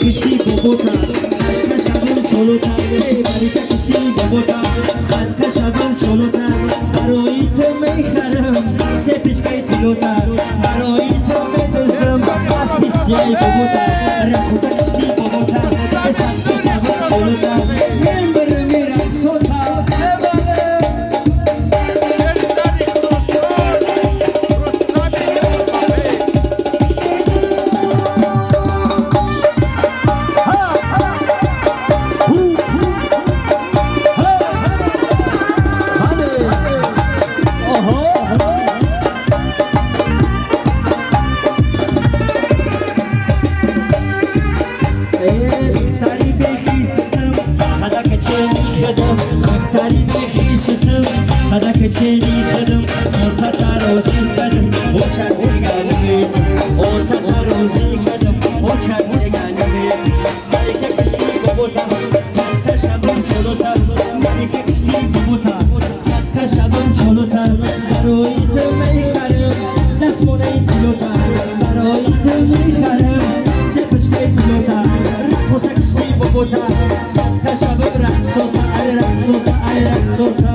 کشتی بابوتا صد شبم چلوتا ملکه کشتی بابوتا صد شبم چلوتا برای تو میخرم سه پیشکای تیلوتا برای تو میدزدم از پیشی بابوتا رقص کشتی بابوتا صد شبم چلوتا من برم رقصوتا هذا كتشيني خدم وتتاروزي خدم وشان ويغانمي وتتاروزي خدم وشان ويغانمي ملكة كشتي بابوتا ساكتا شابن شلوتا ملكة كشتي بابوتا ساكتا شابن شلوتا باروي تو میخرم دستموني تلوتا باروي تو میخرم سپچکای تلوتا رقص کشتی بابوتا ساكتا شابن رقصوتا ای رقصوتا ای رقصوتا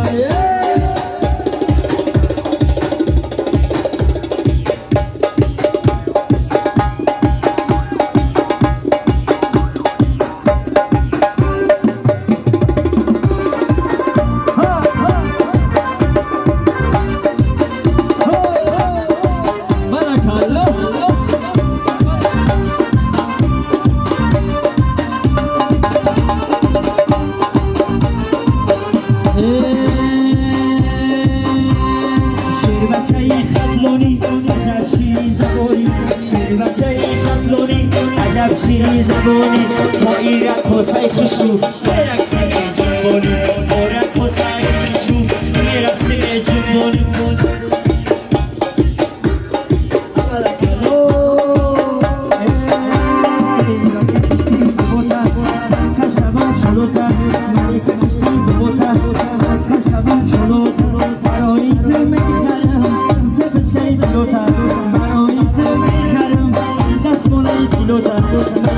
شیر بچه خطلونی عجب شیری زبانی شیر بچه خطلونی عجب شیری زبانی با این رقصای خوشو برقصیم جنبانی با رقصای خوشو برقصیم جنبانی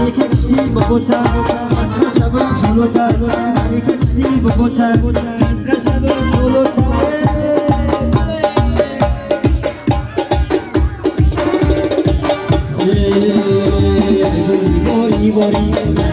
ملکه کشتی بابوتا صد شبم چلوتا ملکه کشتی بابوتا صد شبم چلوتا باری باری